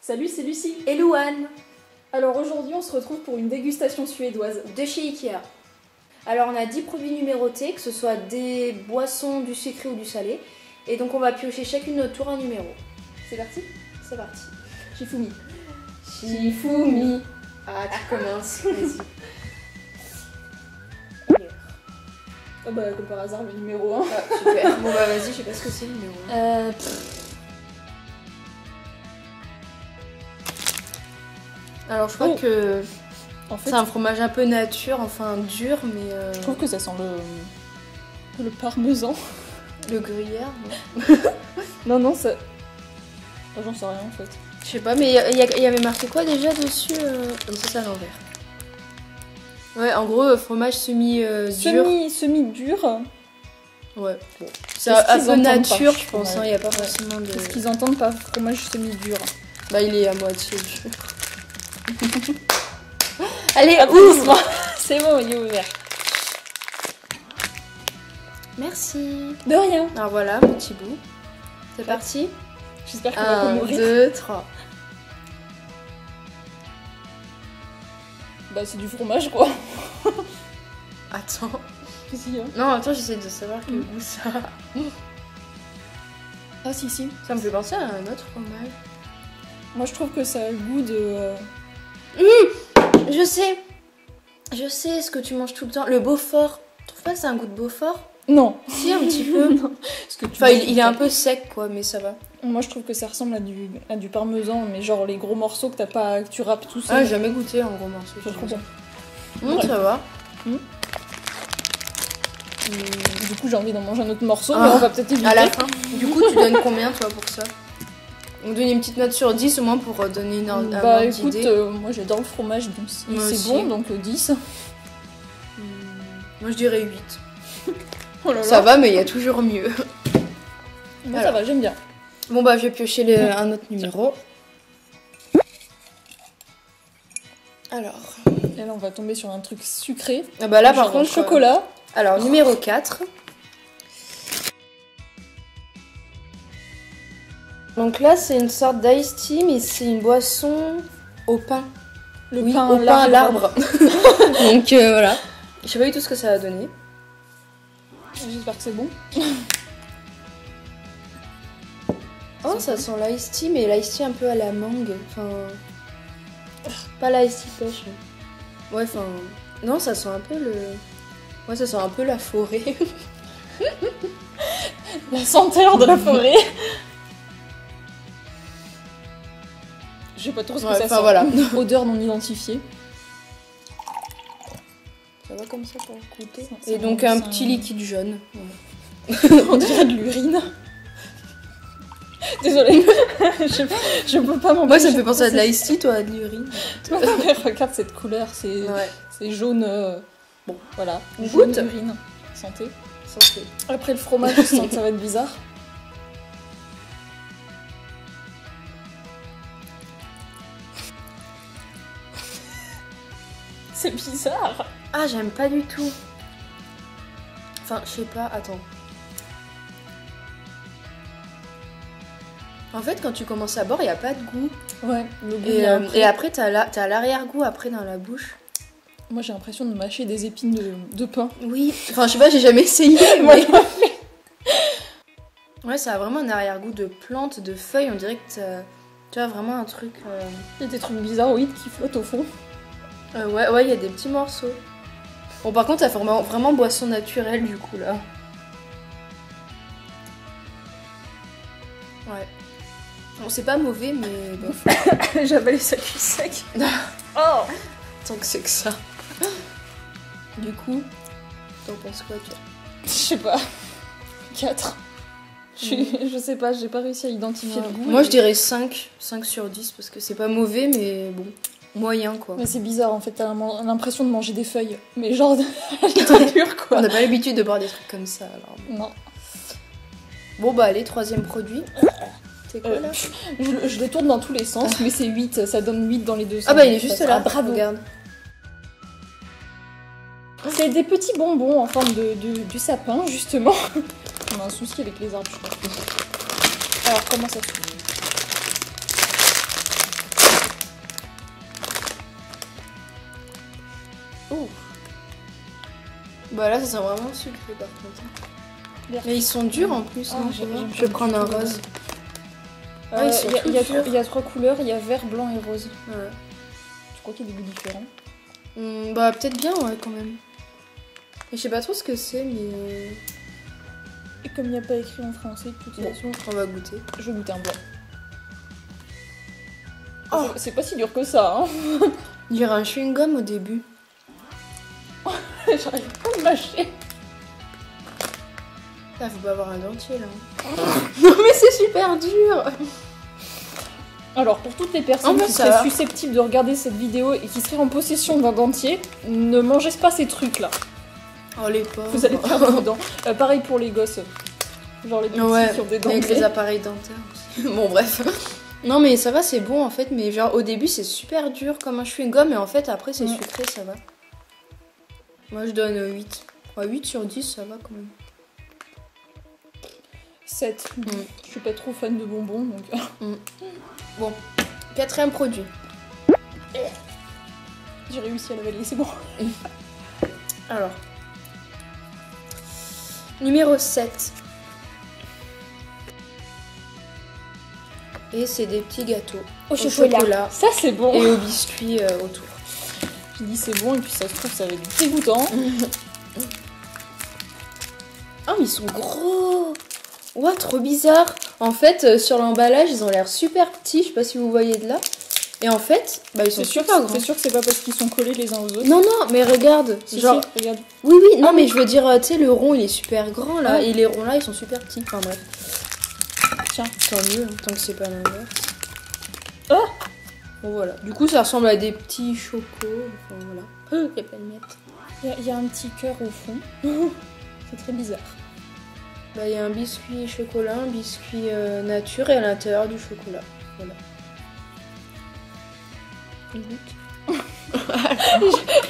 Salut, c'est Lucie. Et Louane. Alors aujourd'hui, on se retrouve pour une dégustation suédoise. De chez Ikea. Alors on a 10 produits numérotés, que ce soit des boissons, du sucré ou du salé. Et donc on va piocher chacune notre tour un numéro. C'est parti? C'est parti. Shifumi. Shifumi. Ah, tu commences. Vas-y. Oh bah comme par hasard, le numéro 1. Ah, super. Bon bah vas-y, je sais pas ce que c'est le numéro 1. Alors je crois que En fait, c'est un fromage un peu nature, enfin dur, mais... je trouve que ça sent le parmesan. Le gruyère, Non, non, ça... Ah, j'en sais rien en fait. je sais pas, mais il y avait marqué quoi déjà dessus Comme ça, c'est à l'envers. Ouais, en gros, fromage semi-dur. Semi-dur. Ouais, bon. C'est Qu'est-ce un qu'ils peu entendent nature, par je pense, il n'y a pas forcément de... Qu'est-ce qu'ils entendent par fromage semi-dur? Bah, il est à moitié dur. Allez, Applaudissements. ouvre. C'est bon, il est ouvert. Merci. De rien. Alors voilà, petit bout. C'est parti. J'espère qu'on va pas 1, mourir. 2, 3. Bah c'est du fromage quoi. Attends. Si, hein. Non, attends, j'essaie de savoir quel goût ça a. Ah si, si. Ça me fait penser à un autre fromage. Moi je trouve que ça a le goût de... Je sais ce que tu manges tout le temps. Le Beaufort. Tu trouves pas que c'est un goût de Beaufort? Non. Si, un petit peu. Parce que Enfin, il est un peu sec, quoi, mais ça va. Moi je trouve que ça ressemble à du parmesan, mais genre les gros morceaux que que tu râpes tout seul. Ah, j'ai jamais goûté en gros morceau. C'est trop bon. Mmh, ça va. Du coup j'ai envie d'en manger un autre morceau, Ah. mais on va peut-être éviter. À la fin. Du coup, tu donnes combien, toi, pour ça? On donne une petite note sur 10, au moins, pour donner une ordre Bah écoute, d'idée. moi j'adore le fromage, donc Moi c'est aussi. bon, donc 10. Moi, je dirais 8. Oh là là. Ça va, mais il y a toujours mieux. Moi ça Alors. va, j'aime bien. Bon, bah, je vais piocher un autre numéro. Alors. Et là on va tomber sur un truc sucré. Ah bah là, par Genre contre, chocolat. Alors, numéro 4. Donc là, c'est une sorte d'ice tea, mais c'est une boisson au pain. Le Oui, pain au pain à l'arbre. l'arbre. Donc voilà. Je sais pas du tout ce que ça va donner. J'espère que c'est bon. Oh, ça sent l'ice tea, mais l'ice tea un peu à la mangue. Enfin. Pas l'ice tea pêche. Ouais, enfin. Non, ça sent un peu le. Ouais, ça sent un peu la forêt. La senteur de la forêt. Je sais pas trop ce que Ouais, ça enfin, sent. voilà. Odeur non identifiée. Ça va comme ça pour goûter. Ça Et donc sent un ça. petit liquide jaune. On dirait de l'urine. Désolée. je peux pas m'empêcher. Moi, ça me fait penser à de l'ice tea, toi, à de l'urine. Non, mais regarde cette couleur, c'est Ouais. jaune. Bon, voilà. On Jaune goûte. urine. Santé. Santé. Après le fromage, je sens que ça va être bizarre. C'est bizarre. Ah, j'aime pas du tout. Enfin, je sais pas, attends. En fait, quand tu commences à boire, il n'y a pas de goût. Ouais, le goût Et, vient après. et après, t'as l'arrière-goût après dans la bouche. Moi, j'ai l'impression de mâcher des épines de pain. Oui. Enfin, je sais pas, j'ai jamais essayé. Moi, Mais... non plus. Ouais, ça a vraiment un arrière-goût de plantes, de feuilles. On dirait que tu as vraiment un truc... Il y a des trucs bizarroïdes qui flottent au fond. Ouais, il y a des petits morceaux. Bon, par contre, ça fait vraiment boisson naturelle, du coup, là. Ouais. Bon, c'est pas mauvais, mais bof. J'ai avalé ça cul sec. Oh, tant que c'est que ça. Du coup, t'en penses quoi, toi? Je sais pas. 4. Je sais pas, j'ai pas réussi à identifier le goût. Moi, je dirais 5. 5 sur 10, parce que c'est pas mauvais, mais bon, moyen, quoi. Mais c'est bizarre, en fait, t'as l'impression de manger des feuilles. Mais genre, de dur, On quoi. n'a pas l'habitude de boire des trucs comme ça, alors. Non. Bon, bah, allez, troisième produit. C'est quoi, là? Je le tourne dans tous les sens, mais c'est 8. Ça donne 8 dans les deux sens. Ah bah, il est juste Ça là, sera bravo. regarde. C'est des petits bonbons en forme du sapin, justement. On a un souci avec les arbres, je crois. Alors, comment ça se fait? Oh. Bah là, ça sent vraiment sucré par contre. Vert. Mais ils sont durs en plus, Ah, non, j'aime je vais pas prendre un du tout, rose. Il ils sont tout durs. y a 3 couleurs, il y a vert, blanc et rose. Ouais. Je crois qu'il y a des goûts différents. Bah peut-être bien, ouais, quand même. Et je sais pas trop ce que c'est, mais... Et comme il n'y a pas écrit en français, de toute façon, on va goûter. je vais goûter un blanc. Oh. C'est pas si dur que ça, hein. Il y aura un chewing-gum au début. J'arrive pas à me mâcher. Ah, faut pas avoir un dentier, là. Non, mais c'est super dur. Alors, pour toutes les personnes qui seraient susceptibles de regarder cette vidéo et qui seraient en possession d'un dentier, ne mangez pas ces trucs-là. Oh, les pauvres. Vous allez perdre vos dents. Pareil pour les gosses. Genre les petits qui ont des dents. Avec les appareils dentaires aussi. Bon, bref. Non, mais ça va, c'est bon en fait. Mais genre, au début, c'est super dur comme un chewing-gum. Et en fait, après, c'est sucré, ça va. Moi, je donne 8. Ouais, 8 sur 10, ça va quand même. 7. Je suis pas trop fan de bonbons, donc... Bon, 4e produit. J'ai réussi à l'avaler, c'est bon. Alors. Numéro 7. Et c'est des petits gâteaux au chocolat. Ça, c'est bon. Et au biscuit autour. Je dis c'est bon, et puis ça se trouve, ça va être dégoûtant. Oh, mais ils sont gros. Ouah, trop bizarre. En fait, sur l'emballage, ils ont l'air super petits. Je sais pas si vous voyez de là. Et en fait, bah, ils sont super grands. C'est sûr que c'est pas parce qu'ils sont collés les uns aux autres. Non, non, mais regarde. Genre... Si, regarde. Oui, oui, non, mais je veux dire, tu sais, le rond, il est super grand, là. Et les ronds, là, ils sont super petits. Enfin, bref. Tiens. Tant mieux, tant que c'est pas l'inverse. Oh. Bon, voilà. Du coup, ça ressemble à des petits chocos. Enfin, voilà. Il y a pas de miettes. Il y a un petit cœur au fond. C'est très bizarre. Bah, il y a un biscuit chocolat, un biscuit nature et à l'intérieur du chocolat. Voilà.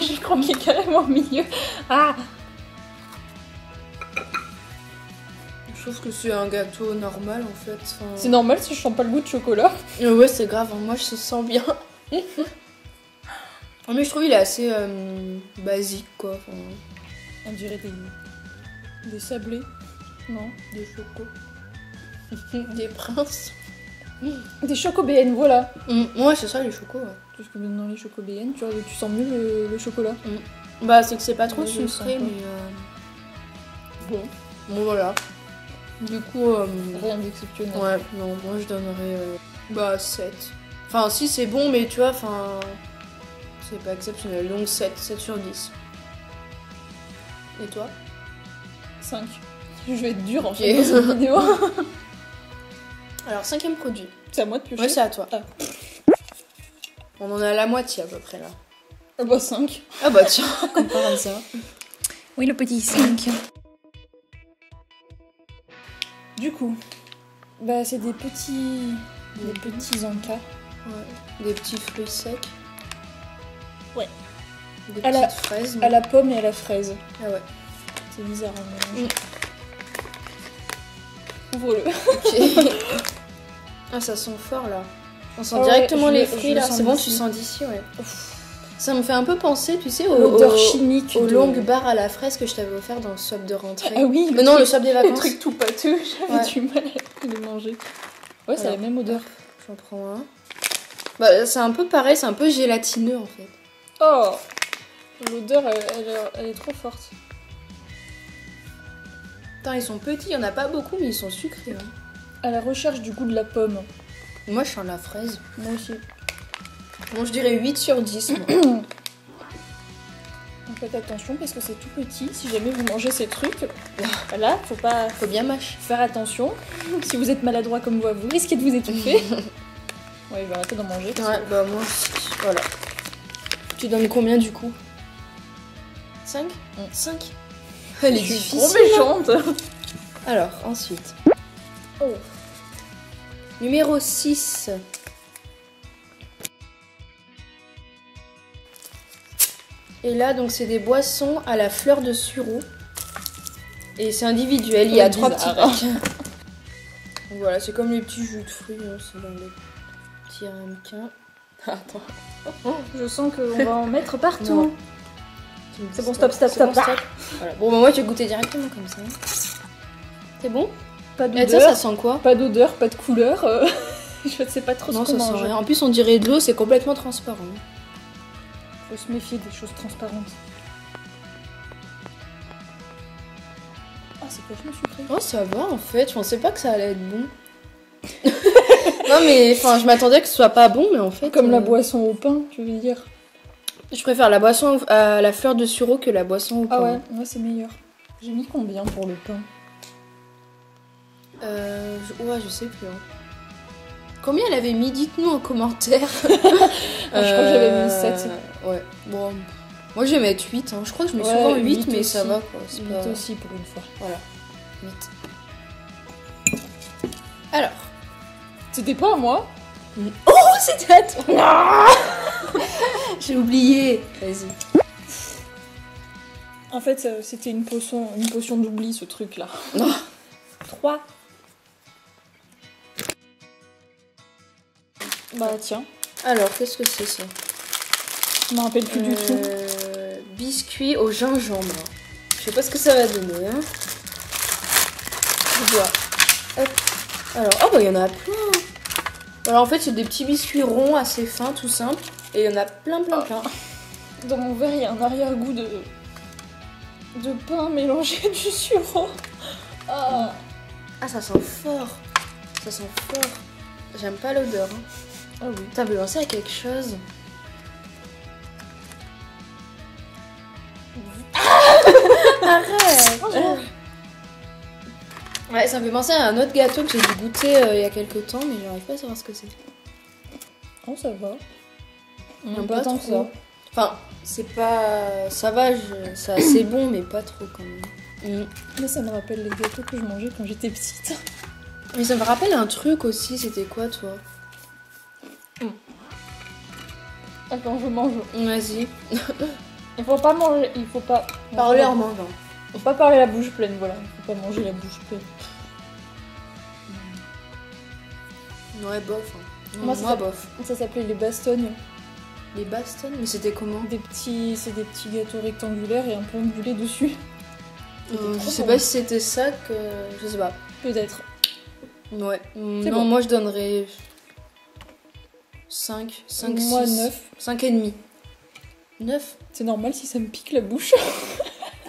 Je crois qu'il est carrément au milieu. Ah. Je trouve que c'est un gâteau normal en fait. Enfin... C'est normal si je sens pas le goût de chocolat. Ouais, c'est grave, moi je se sens bien. Mais je trouve il est assez basique quoi. Enfin... On dirait des sablés. Non, des chocos. Des princes. Des chocobéennes, voilà. Ouais, c'est ça les chocos. Ouais. Parce que dans les chocobéennes, tu sens mieux le chocolat. Bah, c'est que c'est pas trop sucré, mais. Bon, voilà. Du coup. rien d'exceptionnel. Ouais, non, moi je donnerais. Bah, 7. Enfin, si c'est bon, mais tu vois, enfin. C'est pas exceptionnel. Donc 7 sur 10. Et toi? 5. Je vais être dure en fait dans cette vidéo. Alors, 5e produit. C'est à moi de piocher. Ouais, c'est à toi. Ah. On en a la moitié à peu près là. Ah bah 5. Ah bah tiens, comme par hasard. Oui, le petit 5. Du coup, bah c'est des petits encas. Ouais. Des petits fruits secs. Ouais. Des petites fraises. À la pomme et à la fraise. Ah ouais. C'est bizarre à mélanger. Ouvre-le. Ok. Ah, ça sent fort là. On sent directement les fruits là. C'est bon, tu sens d'ici, ouais. Ça me fait un peu penser, tu sais, l'odeur chimique aux longues barres à la fraise que je t'avais offert dans le swap de rentrée. Ah oui, mais non, le swap des vacances. Le truc tout pâteux, j'avais du mal à les manger. Ouais, c'est la même odeur. J'en prends un. Bah, c'est un peu pareil, c'est un peu gélatineux en fait. Oh, l'odeur, elle est trop forte. Putain, ils sont petits, il y en a pas beaucoup, mais ils sont sucrés. Hein. À la recherche du goût de la pomme. Moi, je sens la fraise. Moi aussi. Bon, je dirais 8 sur 10. Moi. Faites attention parce que c'est tout petit. Si jamais vous mangez ces trucs, voilà, faut bien faire attention. Si vous êtes maladroit comme moi, vous risquez de vous étouffer. Ouais, il va arrêter d'en manger. Ouais, bah moi aussi. Voilà. Tu donnes combien du coup? 5 5. Elle est difficile. Trop méchante. Alors, ensuite. Oh. Numéro 6. Et là, donc, c'est des boissons à la fleur de sureau. Et c'est individuel, il y a 3 petits packs. Donc voilà, c'est comme les petits jus de fruits, hein, c'est dans les petits ramequins. Attends. Je sens qu'on va en mettre partout. Non. C'est bon, stop, stop, stop. Voilà. Bon, bah, moi, je vais goûter directement comme ça. C'est bon? Pas Et d'odeur. ça sent quoi? Pas d'odeur, pas de couleur. Je ne sais pas trop Non, ce qu'on ça sent mange. rien. En plus, on dirait de l'eau, c'est complètement transparent. Faut se méfier des choses transparentes. Ah, c'est vachement sucré. Oh, ça va en fait. Je pensais pas que ça allait être bon. Non, mais enfin, je m'attendais que ce soit pas bon, mais en fait. Comme la boisson au pain, tu veux dire? Je préfère la boisson à la fleur de sureau que la boisson au pain. Ah ouais, moi c'est meilleur. J'ai mis combien pour le pain? Ouais, je sais plus. Hein. Combien elle avait mis? Dites-nous en commentaire. Je crois que j'avais mis 7. Ouais, bon. Moi je vais mettre 8. Hein. Je crois que je mets Ouais, souvent 8, 8 mais aussi. ça va quoi. 8 Pas... aussi pour une fois. Voilà, 8. Alors. C'était pas à moi? Oh, c'était à toi. J'ai oublié. Vas-y. En fait, c'était une potion d'oubli ce truc là. 3. Bah tiens, Alors, qu'est-ce que c'est ça? je me rappelle plus du tout. Biscuit au gingembre. Je sais pas ce que ça va donner. Hein. Je vois. Hop. Alors, oh bah il y en a plein. Alors en fait, c'est des petits biscuits ronds assez fins, tout simple. Et il y en a plein. Dans mon verre, il y a un arrière-goût de pain mélangé du sureau. Ah. Ah, ça sent fort. Ça sent fort. J'aime pas l'odeur. Hein. Ah oui. T'as pensé à quelque chose? Arrête. Ouais, ça me fait penser à un autre gâteau que j'ai dû goûter il y a quelques temps, mais j'arrive pas à savoir ce que c'est. Oh, ça va. Pas tant trop. Enfin, c'est pas... Ça va, c'est assez bon, mais pas trop quand même. Mais ça me rappelle les gâteaux que je mangeais quand j'étais petite. Mais ça me rappelle un truc aussi, c'était quoi toi? Attends, je mange. Vas-y. Il faut pas manger, il faut pas... Parler en mangeant. Faut pas parler la bouche pleine, voilà. Faut pas manger la bouche pleine. Ouais, bof. Hein. Moi, Bof. Ça s'appelait les bastognes. Les bastons? Mais c'était comment? C'est des petits gâteaux rectangulaires et un peu ondulé dessus. Je sais pas si c'était ça que... Je sais pas. Peut-être. Ouais. C'est Non, bon. moi je donnerais 5, 5, Moi, 6. 9. 5 et demi. 9? C'est normal si ça me pique la bouche.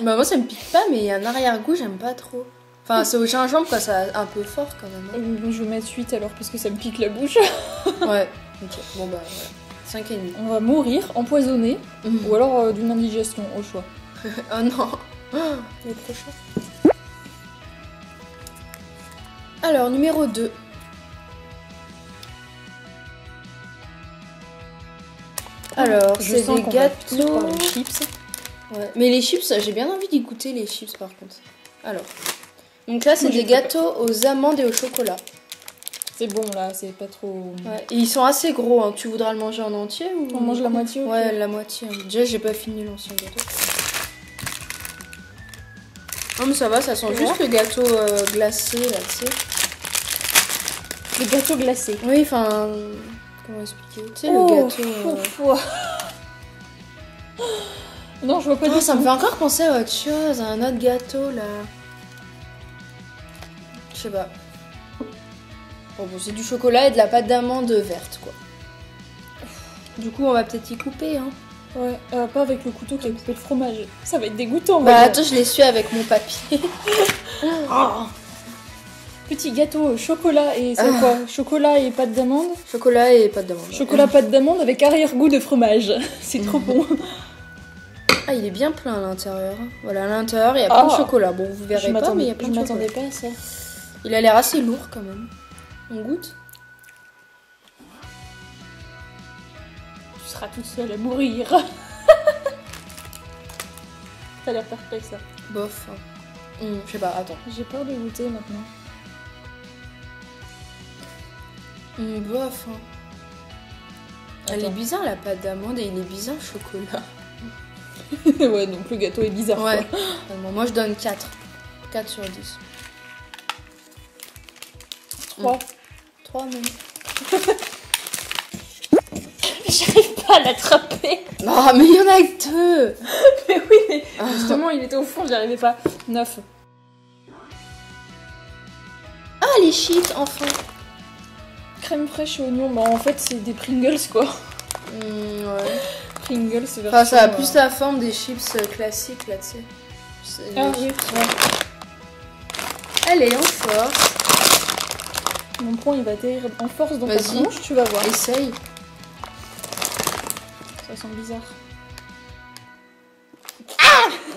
Bah moi ça me pique pas, mais il y a un arrière-goût, j'aime pas trop. Enfin, c'est au gingembre quoi, c'est un peu fort quand même. Je vais mettre 8 alors parce que ça me pique la bouche. Ouais. Ok. Bon bah, ouais. 5 et demi. On va mourir empoisonné ou alors d'une indigestion au choix. Oh non. Le prochain. Alors, numéro 2. Alors, c'est des gâteaux. Par les chips. Ouais. Mais les chips, j'ai bien envie d'y goûter les chips par contre. Alors. Donc là, c'est Moi, des j'ai gâteaux aux amandes et au chocolat. C'est bon là, c'est pas trop. Ouais. Et ils sont assez gros, hein. Tu voudras le manger en entier ou... On mange la moitié, ok. Ouais, la moitié. Déjà, j'ai pas fini l'ancien gâteau. Non, mais ça va, ça sent juste le gâteau glacé là, tu sais. Les gâteaux glacés. Oui, enfin. Comment expliquer? Tu sais, le gâteau. Non, je vois pas Oh, du ça me tout. fait encore penser à autre chose, à un autre gâteau là. Je sais pas. Bon, c'est du chocolat et de la pâte d'amande verte quoi. Du coup, on va peut-être y couper, hein. Ouais, pas avec le couteau qui a coupé le fromage. Ça va être dégoûtant. Bah, attends, je l'essuie avec mon papier. Petit gâteau au chocolat et c'est quoi? Chocolat et pâte d'amande? Chocolat et pâte d'amande. Chocolat pâte d'amande avec arrière-goût de fromage. C'est trop bon. Ah, il est bien plein à l'intérieur. Voilà, à l'intérieur, il y a plein de chocolat. Bon, vous verrez pas, mais il y a plein de chocolat. Je m'attendais pas à ça. Il a l'air assez lourd quand même. On goûte? Tu seras toute seule à mourir. T'as l'air perplexe là. Bof. Je sais pas, attends. J'ai peur de goûter maintenant. Bof. Elle est Attends. bizarre la pâte d'amande et il est bizarre le chocolat. Ouais, donc le gâteau est bizarre. Ouais. Quoi. Bon, moi je donne 4. 4 sur 10. 3. 3 même. J'arrive pas à l'attraper. Oh, mais il y en a que 2. Mais oui, mais justement, il était au fond, j'y arrivais pas. 9. Ah, les chips, enfin. Crème fraîche et oignon, bah en fait, c'est des Pringles, quoi. Ouais. Pringles, version... Enfin, ça a plus la forme des chips classiques, là, tu sais. Ah oui, ouais. Allez, on force. Mon poing, il va atterrir en force dans ta Vas-y. tronche, tu vas voir. Essaye. Ça sent bizarre.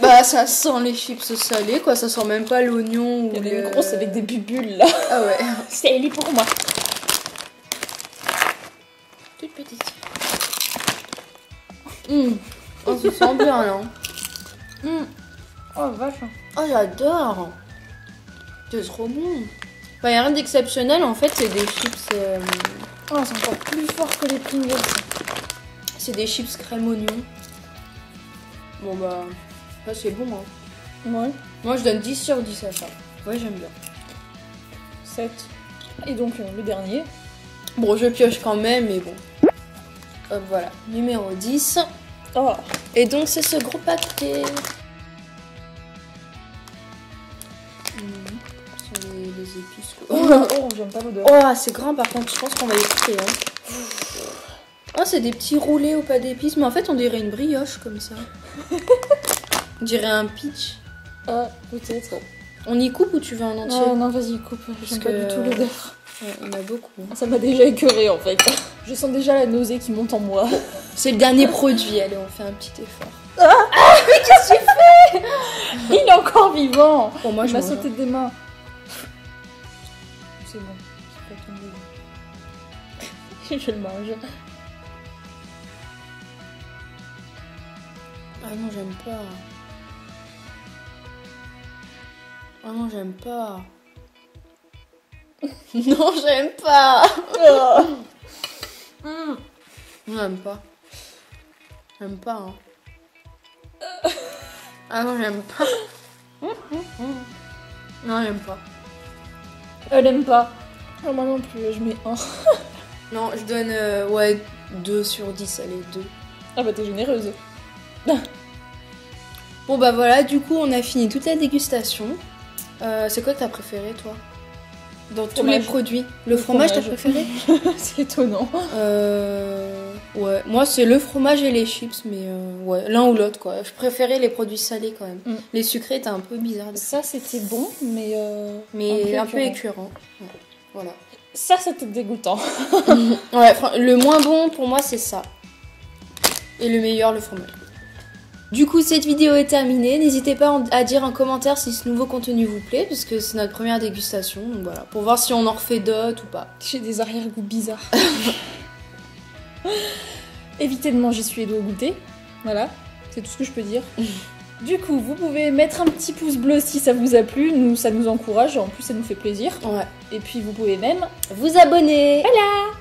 Bah, ça sent les chips salées, quoi. Ça sent même pas l'oignon ou Il y en a le... une grosse avec des bubules, là. Ah ouais. C'est elle est pour moi. Toute petite. Oh, ça sent bien, là. Oh, vache. Oh, j'adore. C'est trop bon. Enfin, y a rien d'exceptionnel, en fait, c'est des chips... Oh, c'est encore plus fort que les Pringles. C'est des chips crème oignon. Bon, bah... Ça, c'est bon, hein. Ouais. Moi, je donne 10 sur 10 à ça. Ouais, j'aime bien. 7. Et donc, le dernier. Bon, je pioche quand même, mais bon. Hop, voilà. Numéro 10. Oh. Et donc, c'est ce gros paquet. Sur les épices, quoi. Oh, j'aime pas l'odeur. Oh, c'est grand, par contre. Je pense qu'on va les couper, hein. Oh, c'est des petits roulés au pas d'épices. Mais en fait, on dirait une brioche, comme ça. On dirait un pitch. Ah, peut-être. On y coupe ou tu veux un entier? Non, vas-y, coupe. J'aime pas du tout l'odeur. Ouais, il y en a beaucoup. Ça m'a déjà écœuré en fait. Je sens déjà la nausée qui monte en moi. C'est le dernier produit. Allez, on fait un petit effort. Mais qu'est-ce que tu fais? Il est encore vivant. Bon, moi, Il je m'a mange. sauté des mains. C'est bon. C'est pas tombé. Je le mange. Ah non, j'aime pas. Ah non, j'aime pas. Non, j'aime pas. J'aime pas. J'aime pas, hein. Ah non, j'aime pas. Non, j'aime pas. Elle aime pas. Ah, moi non plus, je mets 1. Non, je donne ouais 2 sur 10, allez, 2. Ah bah t'es généreuse. Bon bah voilà, du coup on a fini toute la dégustation. C'est quoi que t'as préféré toi? Dans tous les produits. Le fromage t'as préféré? C'est étonnant. Ouais, moi c'est le fromage et les chips, mais ouais, l'un ou l'autre quoi. Je préférais les produits salés quand même. Les sucrés étaient un peu bizarres. Ça c'était bon, mais un peu écœurant. Ouais, voilà. Ça c'était dégoûtant. Ouais, le moins bon pour moi c'est ça. Et le meilleur le fromage. Du coup, cette vidéo est terminée. N'hésitez pas à dire en commentaire si ce nouveau contenu vous plaît, parce que c'est notre première dégustation, donc voilà, pour voir si on en refait d'autres ou pas. J'ai des arrière-goûts bizarres. Évitez de manger celui-là au goûter. Voilà, c'est tout ce que je peux dire. Du coup, vous pouvez mettre un petit pouce bleu si ça vous a plu. Nous, ça nous encourage. En plus, ça nous fait plaisir. Ouais. Et puis, vous pouvez même vous abonner. Voilà.